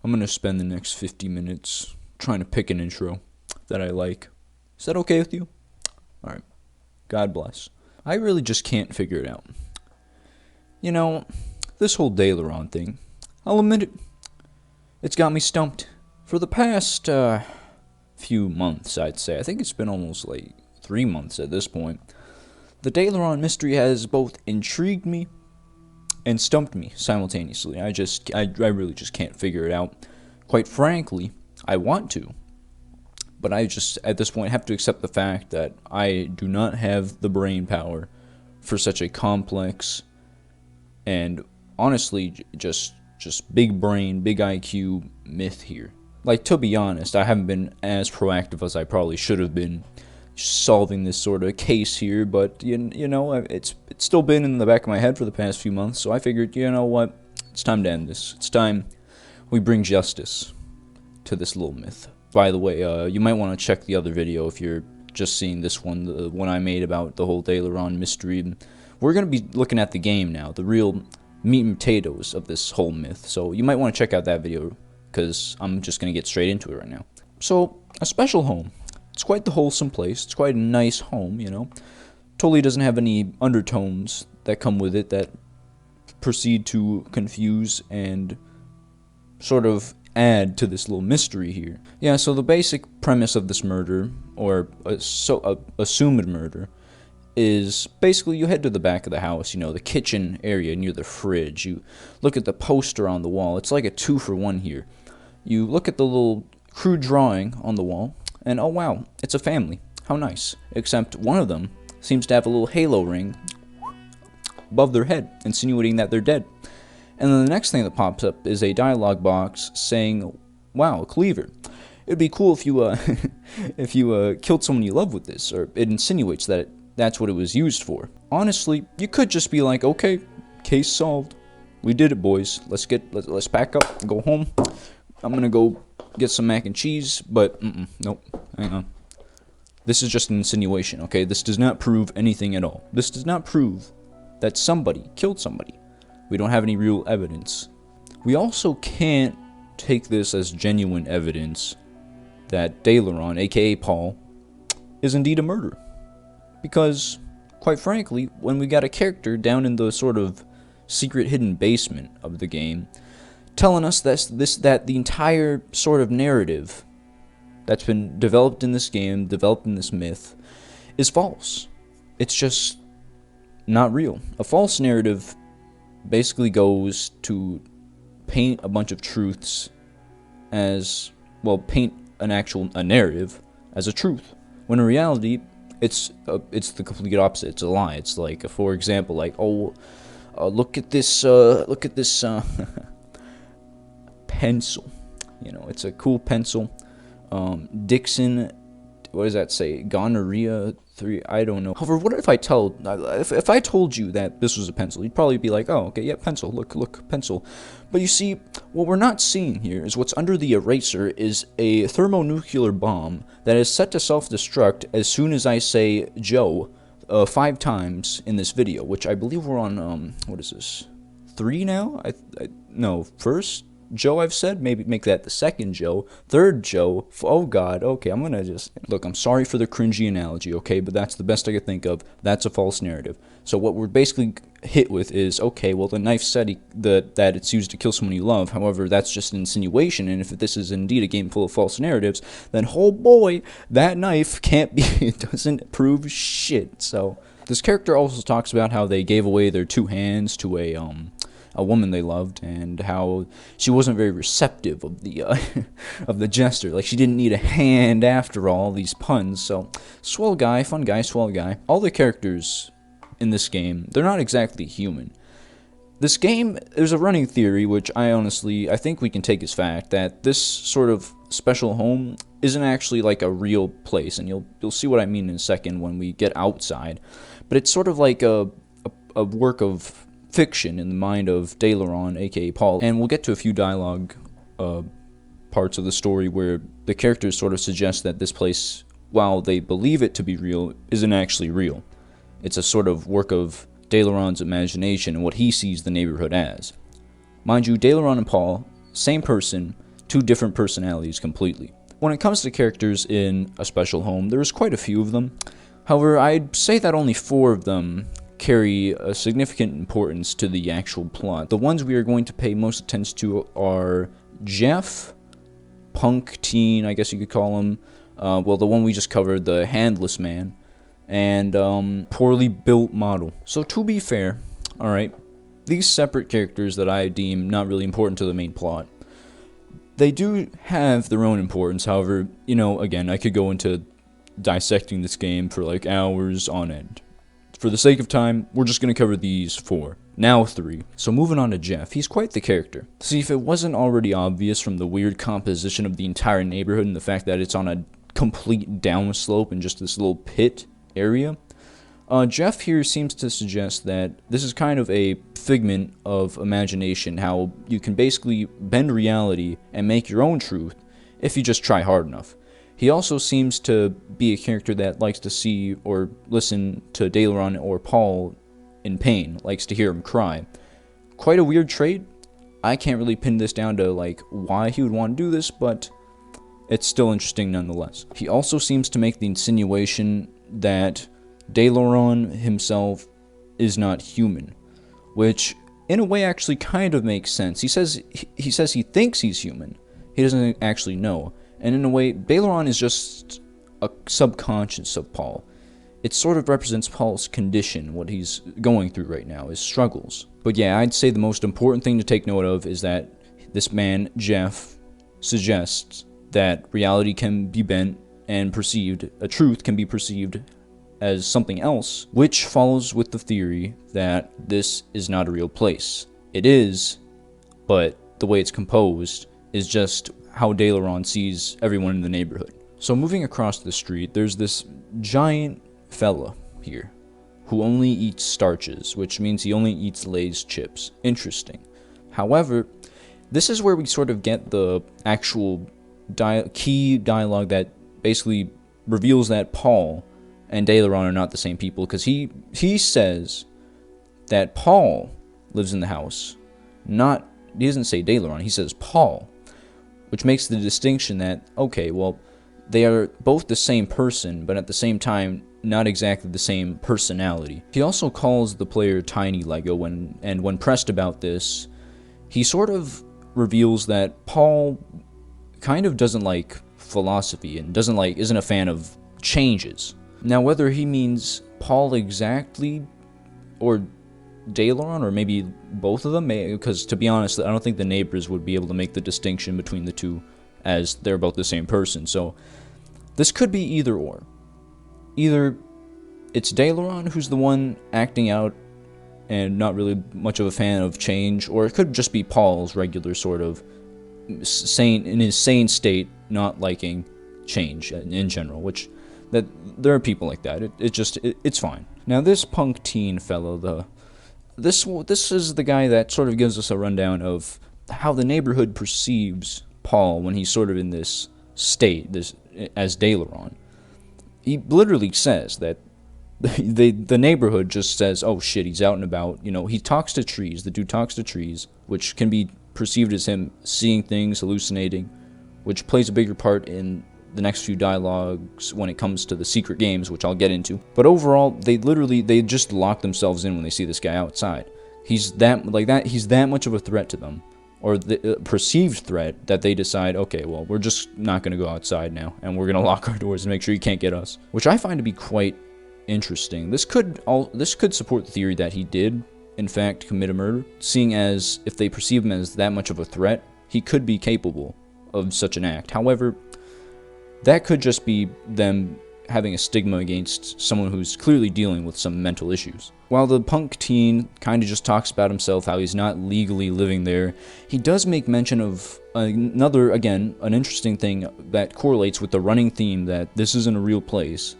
I'm gonna spend the next 50 minutes trying to pick an intro that I like. Is that okay with you? Alright. God bless. I really just can't figure it out. You know, this whole Daelron thing, I'll admit it, it's got me stumped. For the past, few months, I'd say. I think it's been almost like 3 months at this point. The Daelron mystery has both intrigued me and stumped me simultaneously. I really just can't figure it out. Quite frankly, I want to, but I just at this point have to accept the fact that I do not have the brain power for such a complex and honestly just big brain, big IQ myth here. Like, to be honest, I haven't been as proactive as I probably should have been solving this sort of case here, but you know, it's still been in the back of my head for the past few months, so I figured, you know what, it's time to end this. It's time we bring justice to this little myth. By the way, you might want to check the other video if you're just seeing this one, the one I made about the whole Daelron mystery. We're going to be looking at the game now, the real meat and potatoes of this whole myth, so you might want to check out that video, because I'm just going to get straight into it right now. So, a special home. It's quite the wholesome place. It's quite a nice home, you know. Totally doesn't have any undertones that come with it that proceed to confuse and sort of add to this little mystery here. Yeah, so the basic premise of this murder, or assumed murder, is basically you head to the back of the house, you know, the kitchen area near the fridge. You look at the poster on the wall. It's like a 2-for-1 here. You look at the little crude drawing on the wall, and oh wow, it's a family. How nice. Except one of them seems to have a little halo ring above their head, insinuating that they're dead. And then the next thing that pops up is a dialogue box saying, wow, a cleaver. It'd be cool if you if you killed someone you love with this, or it insinuates that that's what it was used for. Honestly, you could just be like, okay, case solved. We did it, boys. Let's pack up and go home. I'm gonna go get some mac and cheese, but nope, hang on. This is just an insinuation, okay? This does not prove anything at all. This does not prove that somebody killed somebody. We don't have any real evidence. We also can't take this as genuine evidence that Daelron, aka Paul, is indeed a murderer. Because, quite frankly, when we got a character down in the sort of secret hidden basement of the game, telling us that the entire sort of narrative that's been developed in this game, developed in this myth, is false. It's just not real. A false narrative basically goes to paint a bunch of truths as, well, paint a narrative as a truth, when in reality it's the complete opposite. It's a lie. It's like, for example, like, oh, look at this pencil. You know, it's a cool pencil. Dixon, what does that say? Gonorrhea 3. I don't know. However, what if I told you that this was a pencil? You'd probably be like, oh, okay, yeah, pencil. Look, pencil. But you see, what we're not seeing here is what's under the eraser is a thermonuclear bomb that is set to self-destruct as soon as I say Joe 5 times in this video, which I believe we're on, what is this? 3 now? No, first Joe I've said, maybe make that the second Joe, third Joe, oh god, okay, I'm gonna just, look, I'm sorry for the cringy analogy, okay, but that's the best I could think of. That's a false narrative. So what we're basically hit with is, okay, well, the knife said that it's used to kill someone you love. However, that's just an insinuation, and if this is indeed a game full of false narratives, then oh boy, that knife can't be, it doesn't prove shit. So this character also talks about how they gave away their 2 hands to a woman they loved, and how she wasn't very receptive of the of the gesture. Like, she didn't need a hand after all these puns. So, swell guy, fun guy, swell guy. All the characters in this game, they're not exactly human. This game, there's a running theory, which I think we can take as fact, that this sort of special home isn't actually like a real place, and you'll see what I mean in a second when we get outside. But it's sort of like a work of fiction in the mind of Daelron, aka Paul, and we'll get to a few dialogue parts of the story where the characters sort of suggest that this place, while they believe it to be real, isn't actually real. It's a sort of work of Daelron's imagination and what he sees the neighborhood as. Mind you, Daelron and Paul, same person, two different personalities completely. When it comes to characters in A Special Home, there's quite a few of them. However, I'd say that only 4 of them carry a significant importance to the actual plot. The ones we are going to pay most attention to are Jeff, Punk Teen, I guess you could call him, well, the one we just covered, the Handless Man, and Poorly Built Model. So to be fair, alright, these separate characters that I deem not really important to the main plot, they do have their own importance. However, you know, again, I could go into dissecting this game for like hours on end. For the sake of time, we're just going to cover these 4. Now 3. So moving on to Jeff, he's quite the character. See, if it wasn't already obvious from the weird composition of the entire neighborhood and the fact that it's on a complete downslope in just this little pit area, Jeff here seems to suggest that this is kind of a figment of imagination, how you can basically bend reality and make your own truth if you just try hard enough. He also seems to be a character that likes to see or listen to Daelron or Paul in pain, likes to hear him cry. Quite a weird trait. I can't really pin this down to like why he would want to do this, but it's still interesting nonetheless. He also seems to make the insinuation that Daelron himself is not human, which in a way actually kind of makes sense. He says he thinks he's human. He doesn't actually know. And in a way, Daelron is just a subconscious of Paul. It sort of represents Paul's condition, what he's going through right now, his struggles. But yeah, I'd say the most important thing to take note of is that this man, Jeff, suggests that reality can be bent and perceived, a truth can be perceived as something else, which follows with the theory that this is not a real place. It is, but the way it's composed is just how Daelron sees everyone in the neighborhood. So moving across the street, there's this giant fella here who only eats starches, which means he only eats Lay's chips. Interesting. However, this is where we sort of get the actual key dialogue that basically reveals that Paul and Daelron are not the same people, because he says that Paul lives in the house. He doesn't say Daelron, he says Paul, which makes the distinction that, okay, well, they are both the same person, but at the same time, not exactly the same personality. He also calls the player Tiny Lego, when pressed about this, he sort of reveals that Paul kind of doesn't like philosophy and isn't a fan of changes. Now, whether he means Paul exactly or Daelron, or maybe both of them, because to be honest, I don't think the neighbors would be able to make the distinction between the two, as they're both the same person. So this could be either or. Either it's Daelron who's the one acting out and not really much of a fan of change, or it could just be Paul's regular sort of sane, in his sane state, not liking change in general, which that there are people like that. It's fine. Now this Punk Teen fellow, this is the guy that sort of gives us a rundown of how the neighborhood perceives Paul when he's sort of in this state, as Daelron. He literally says that the neighborhood just says, oh shit, he's out and about. You know, he talks to trees. The dude talks to trees, which can be perceived as him seeing things, hallucinating, which plays a bigger part in the next few dialogues when it comes to the secret games, which I'll get into. But overall, they just lock themselves in when they see this guy outside. He's that much of a threat to them, or the perceived threat, that they decide, okay, well, we're just not going to go outside now, and we're going to lock our doors and make sure he can't get us, which I find to be quite interesting. This could support the theory that he did, in fact, commit a murder, seeing as if they perceive him as that much of a threat, he could be capable of such an act. However, that could just be them having a stigma against someone who's clearly dealing with some mental issues. While the Punk Teen kind of just talks about himself, how he's not legally living there, he does make mention of an interesting thing that correlates with the running theme that this isn't a real place.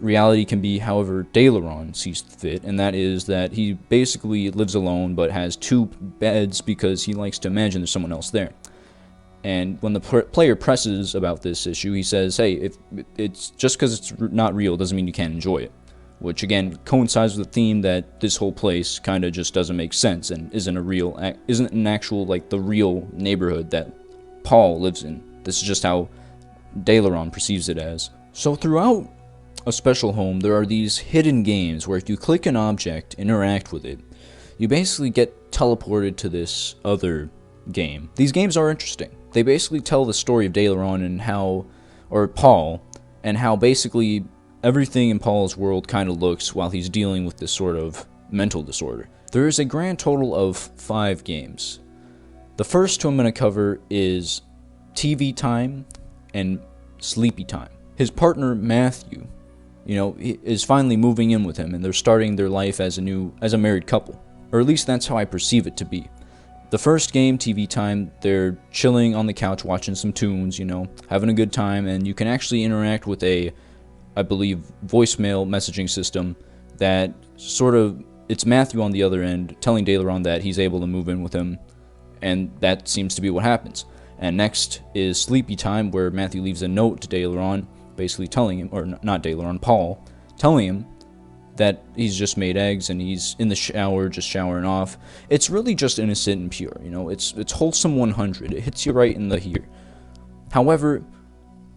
Reality can be however Daelron sees fit, and that is that he basically lives alone but has 2 beds because he likes to imagine there's someone else there. And when the player presses about this issue, he says, hey, if it's just because it's not real doesn't mean you can't enjoy it. Which, again, coincides with the theme that this whole place kind of just doesn't make sense and isn't an actual, like, the real neighborhood that Paul lives in. This is just how Daelron perceives it as. So throughout a special home, there are these hidden games where if you click an object, interact with it, you basically get teleported to this other game. These games are interesting. They basically tell the story of Daelron and how, or Paul, and how basically everything in Paul's world kind of looks while he's dealing with this sort of mental disorder. There is a grand total of 5 games. The first two I'm going to cover is TV Time and Sleepy Time. His partner Matthew, is finally moving in with him, and they're starting their life as a married couple. Or at least that's how I perceive it to be. The first game, TV Time, they're chilling on the couch watching some tunes, having a good time, and you can actually interact with I believe, voicemail messaging system that it's Matthew on the other end telling Daelron that he's able to move in with him, and that seems to be what happens. And next is Sleepy Time, where Matthew leaves a note to Daelron, basically telling him, or not Daelron, Paul, telling him that he's just made eggs and he's in the shower, just showering off. It's really just innocent and pure, it's wholesome 100. It hits you right in the here. However,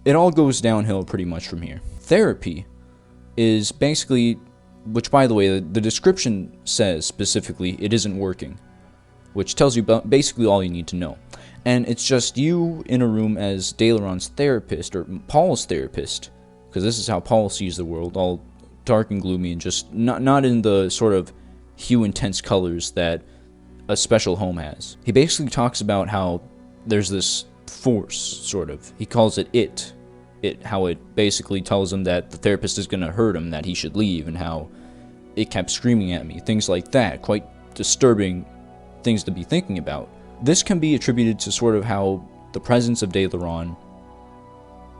it all goes downhill pretty much from here. Therapy is basically, which by the way, the description says specifically it isn't working, which tells you basically all you need to know. And it's just you in a room as Daelron's therapist, or Paul's therapist, because this is how Paul sees the world, all dark and gloomy and just not in the sort of hue intense colors that a special home has. He basically talks about how there's this force, sort of. He calls it how it basically tells him that the therapist is going to hurt him, that he should leave, and how it kept screaming at me, things like that. Quite disturbing things to be thinking about. This can be attributed to sort of how the presence of Daelron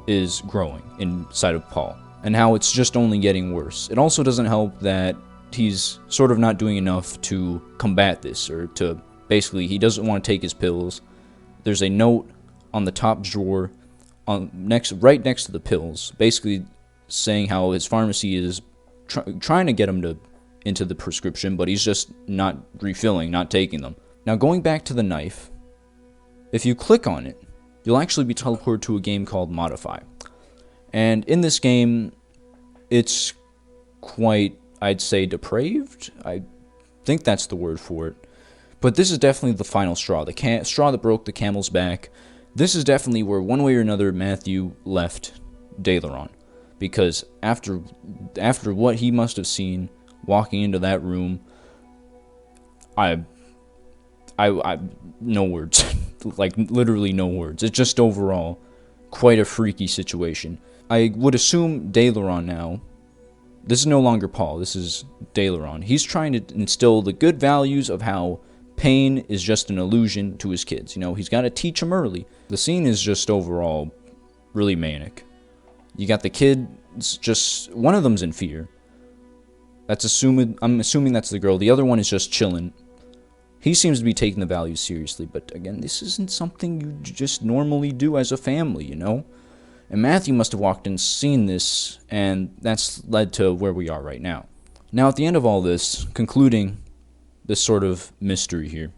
is growing inside of Paul, and how it's just only getting worse. It also doesn't help that he's sort of not doing enough to combat this, or to basically, he doesn't want to take his pills. There's a note on the top drawer, right next to the pills, basically saying how his pharmacy is trying to get him into the prescription, but he's just not refilling, not taking them. Now, going back to the knife, if you click on it, you'll actually be teleported to a game called Modify. And in this game, it's quite, I'd say, depraved. I think that's the word for it. But this is definitely the final straw, the straw that broke the camel's back. This is definitely where, one way or another, Matthew left Daelron. Because after what he must have seen walking into that room, I no words. Like, literally no words. It's just overall quite a freaky situation. I would assume Daelron now, this is no longer Paul, this is Daelron. He's trying to instill the good values of how pain is just an illusion to his kids. He's got to teach them early. The scene is just overall really manic. You got the kids, just one of them's in fear. I'm assuming that's the girl. The other one is just chilling. He seems to be taking the values seriously, but again, this isn't something you just normally do as a family, And Matthew must have walked in, seen this, and that's led to where we are right now. Now, at the end of all this, concluding this sort of mystery here,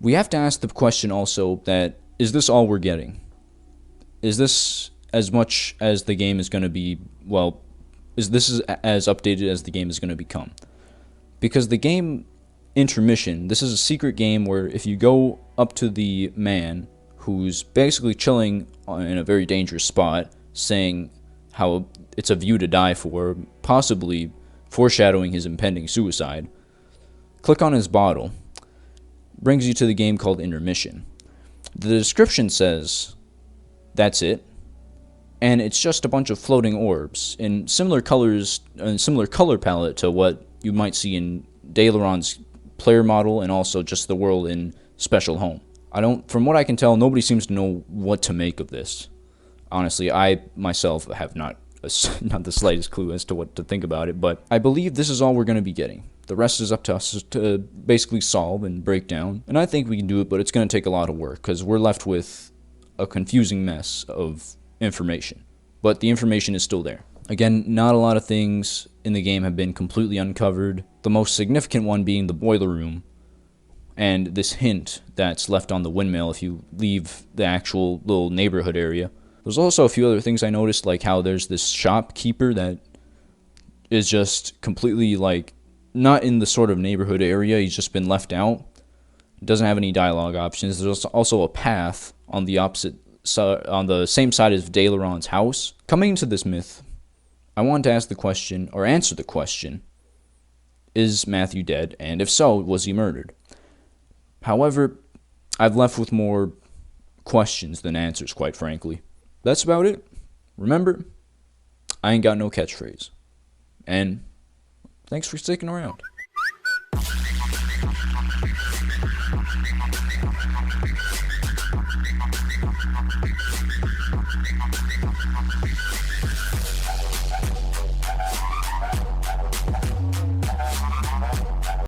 we have to ask the question also that, is this all we're getting? Is this as much as the game is going to be, is this as updated as the game is going to become? Because the game Intermission, this is a secret game where if you go up to the man who's basically chilling in a very dangerous spot, saying how it's a view to die for, possibly foreshadowing his impending suicide, click on his bottle, brings you to the game called Intermission. The description says that's it, and it's just a bunch of floating orbs in similar colors and similar color palette to what you might see in Daelron's player model, and also just the world in Special Home. From what I can tell, nobody seems to know what to make of this. Honestly, I myself have not the slightest clue as to what to think about it, but I believe this is all we're going to be getting. The rest is up to us to basically solve and break down, and I think we can do it, but it's going to take a lot of work, because we're left with a confusing mess of information. But the information is still there. Again, not a lot of things in the game have been completely uncovered. The most significant one being the boiler room. and this hint that's left on the windmill if you leave the actual little neighborhood area. There's also a few other things I noticed, like how there's this shopkeeper that is just completely, like, not in the sort of neighborhood area. He's just been left out. Doesn't have any dialogue options. There's also a path on the opposite side, on the same side as Daelron's house. Coming into this myth, I want to ask the question, or answer the question, is Matthew dead? And if so, was he murdered? However, I've left with more questions than answers, quite frankly. That's about it. Remember, I ain't got no catchphrase. And thanks for sticking around.